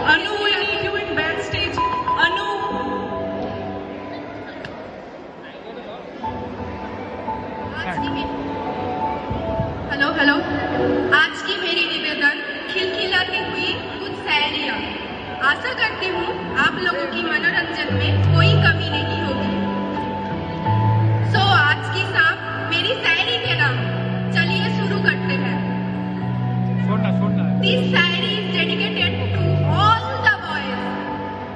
Anu, we need you in backstage. Anu. Hello hello. आज की मेरी निवेदन खिलखिलाती हुई कुछ शायरियाँ। आशा करती हूँ आप लोगों की मनोरंजन में कोई कमी नहीं होगी। आज की शाम मेरी शायरी के नाम, चलिए शुरू करते हैं। This Shayari is dedicated to all the boys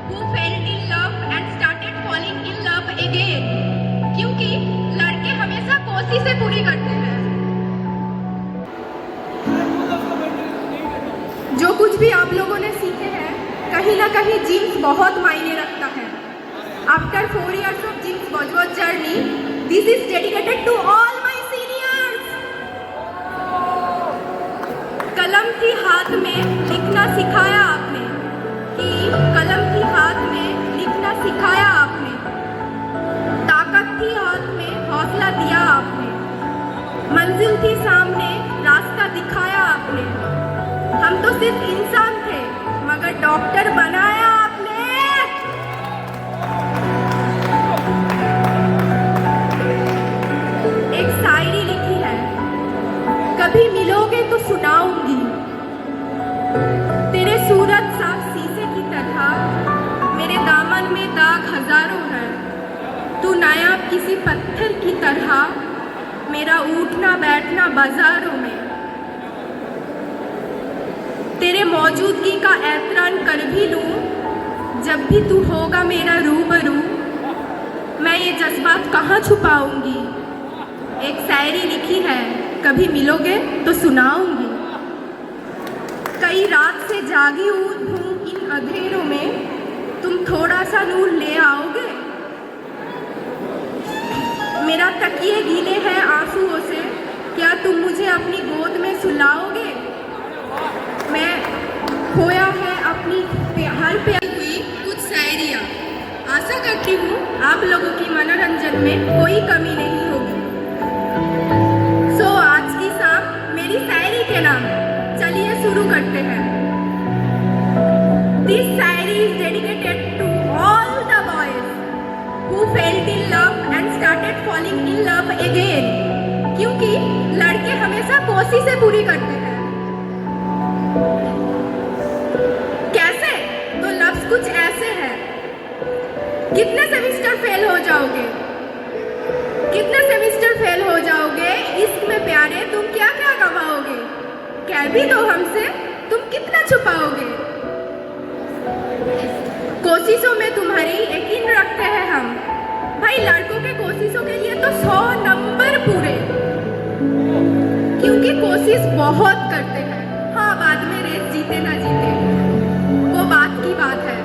who fell in love and started falling in love again, क्योंकि लड़के हमेशा कोशिशें पूरी करते हैं। जो कुछ भी आप लोगों ने सीखे हैं, कहीं ना कहीं जीन्स बहुत मायने रखता है। After 4 years of jeans Bojboj journey, this is dedicated to all my seniors. कलम थी हाथ में लिखना सिखाया आपने, कि कलम थी हाथ में लिखना सिखाया आपने, ताकत थी हाथ में हौसला दिया आपने, मंजिल थी सामने रास्ता दिखाया आपने। हम तो सिर्फ इंसान थे मगर डॉक्टर बनाया आपने। एक शायरी लिखी है, कभी मिलोगे तो सुनाऊंगी, तेरे सूरत साफ शीशे की तरह, मेरे दामन में दाग हजारों हैं, तू नायाब किसी पत्थर की तरह, मेरा उठना बैठना बाजारों में। तेरे मौजूदगी का एहतराम कर भी लूं, जब भी तू होगा मेरा रूबरू, मैं ये जज्बात कहाँ छुपाऊंगी। एक शायरी लिखी है, कभी मिलोगे तो सुनाऊंगी। कई रात से जागी हूँ इन अंधेरों में, तुम थोड़ा सा नूर ले आओगे। मेरा तकिए गीले हैं आंसुओं से, क्या तुम मुझे अपनी गोद में सुलाओगे। मैं खोया है अपनी हर प्यार हुई कुछ शायरियाँ। आशा करती हूँ आप लोगों की मनोरंजन में कोई कमी नहीं होगी। आज की शाम मेरी शायरी के नाम, चलिए शुरू करते हैं। This Shayari is dedicated to all the boys who fell in love and started falling in love again, क्योंकि लड़के हमेशा कोशिशें पूरी करते हैं। कैसे? तो लफ्ज कुछ ऐसे हैं, कितने सेमेस्टर फेल हो जाओगे, कितने सेमेस्टर फेल हो जाओगे, इश्क में प्यारे तुम क्या क्या गवाओगे, कह भी दो हमसे तुम कितना छुपाओगे। कोशिशों में तुम्हारी यकीन रखते हैं हम, भाई लड़कों के कोशिशों के लिए तो 100 नंबर पूरे, क्योंकि कोशिश बहुत करते हैं। हाँ, बाद में रेस जीते ना जीते वो बात की बात है,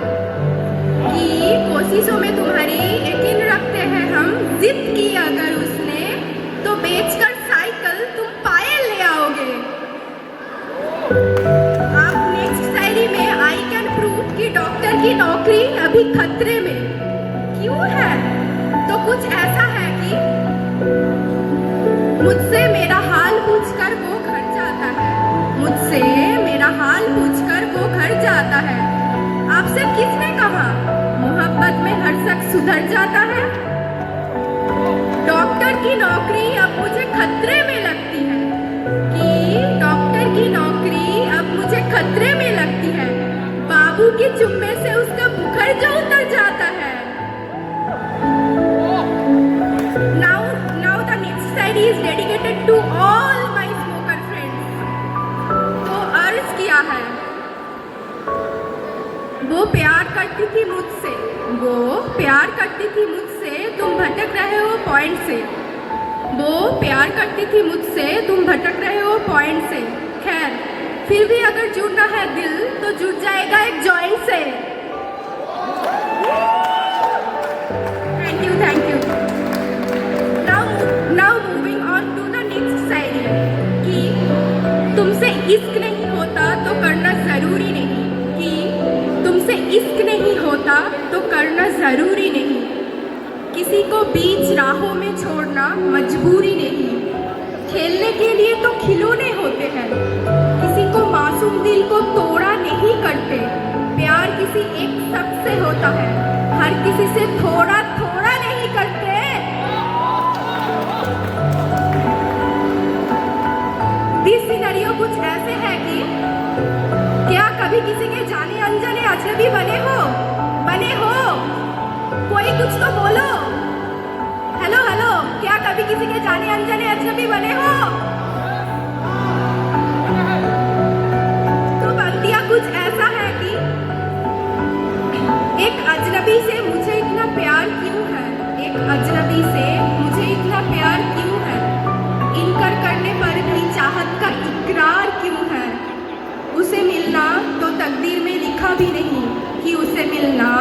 कि कोशिशों में तुम्हारी यकीन रखते हैं हम। जिद की अगर उसने तो बेचकर साइकिल तुम पायल ले आओगे। आप नेक्स्ट शायरी में आई कैन प्रूव कि डॉक्टर की नौकरी अभी खतरे में क्यों है, तो कुछ ऐसा है कि मुझसे मेरा हाल पूछकर वो घर जाता है, मुझसे मेरा हाल पूछकर वो घर जाता है। आपसे किसने कहा मोहब्बत में हर शख्स सुधर जाता है। डॉक्टर की नौकरी अब मुझे खतरे में लगती है, कि डॉक्टर की नौकरी अब मुझे खतरे में लगती है। बाबू के चुम्मे से उसका बुखार जो उतर जाता है। Now the next Shayari is dedicated to all my smoker friends। तो अर्ज किया है, वो प्यार करती थी मुझसे, वो प्यार करती थी मुझसे, तुम भटक रहे हो पॉइंट से। वो प्यार करती थी मुझसे, तुम भटक रहे हो पॉइंट से। खैर, फिर भी अगर जुड़ना है दिल तो जुड़ जाएगा एक जॉइंट से। Thank you. Now moving on to the next shayari, कि तुमसे इश्क नहीं होता तो करना जरूरी नहीं, कि तुमसे इश्क नहीं होता तो करना जरूरी नहीं, किसी को बीच राहों में छोड़ना मजबूरी नहीं। खेलने के लिए तो खिलौने होते हैं, किसी को मासूम दिल को तोड़ा नहीं करते। प्यार किसी एक शख्स से होता है, हर किसी से थोड़ा थोड़ा नहीं करते। दिस सिनेरियो कुछ ऐसे है कि क्या कभी किसी के जाने अनजाने अजनबी बने हो? कोई कुछ तो बोलो। हेलो हेलो, क्या कभी किसी के जाने अनजाने अजनबी बने हो? तो बंदिया कुछ ऐसा है कि एक अजनबी से मुझे इतना प्यार क्यों है? एक अजनबी से मुझे इतना प्यार क्यों है? इनकार करने पर भी चाहत का इकरार क्यों है? उसे मिलना तो तकदीर में लिखा भी नहीं, कि उसे मिलना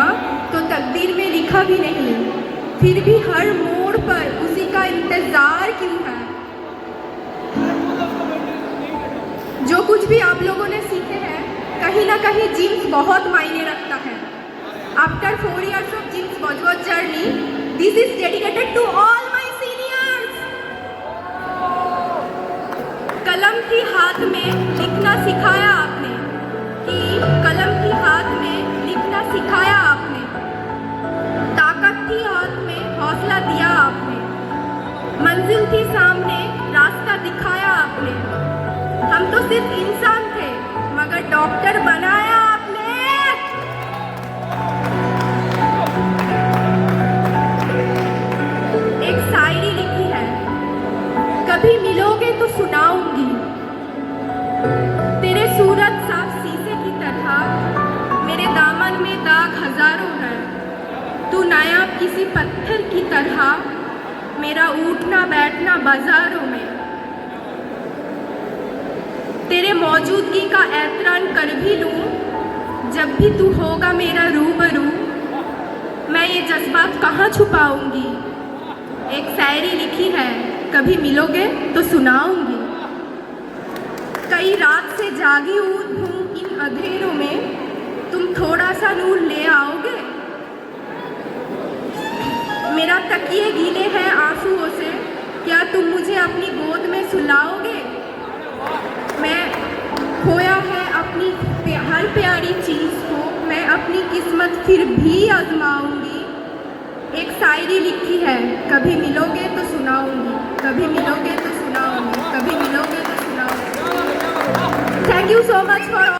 तो तकदीर में लिखा भी नहीं, फिर भी हर मोड़ पर उसी का इंतजार क्यों है? जो कुछ भी आप लोगों ने सीखे हैं, कहीं ना कहीं जीन्स बहुत मायने रखता है। After 4 years of Jeans Bojwat journey, this is dedicated to all my seniors. कलम की हाथ में लिखना सिखाया आपने, कि कलम की हाथ में लिखना सिखाया आपने, ताकत थी हाथ में हौसला दिया आपने, मंजिल थी सामने रास्ता दिखाया आपने। हम तो सिर्फ इंसान थे मगर डॉक्टर बनाया आपने। एक शायरी लिखी है, कभी मिलोगे तो सुनाऊंगी, तेरे सूरत साफ शीशे की तरह, मेरे दामन में दाग हजारों हैं, तू नायाब किसी पत्थर की तरह, मेरा उठना बैठना बाजारों में। तेरे मौजूदगी का एहतराम कर भी लूं, जब भी तू होगा मेरा रूबरू, मैं ये जज्बात कहाँ छुपाऊंगी। एक शायरी लिखी है, कभी मिलोगे तो सुनाऊंगी। कई रात से जागी हूँ इन अंधेरों में, तुम थोड़ा सा नूर ले आओगे। मेरा तकिए गीले हैं आंसुओं से, क्या तुम मुझे अपनी गोद में सुलाओगे। मैं खोया है अपनी हर प्यारी चीज़ को, मैं अपनी किस्मत फिर भी आजमाऊंगी। एक शायरी लिखी है, कभी मिलोगे तो सुनाऊंगी, कभी मिलोगे तो सुनाऊंगी, कभी मिलोगे तो सुनाऊंगी। Thank you so much for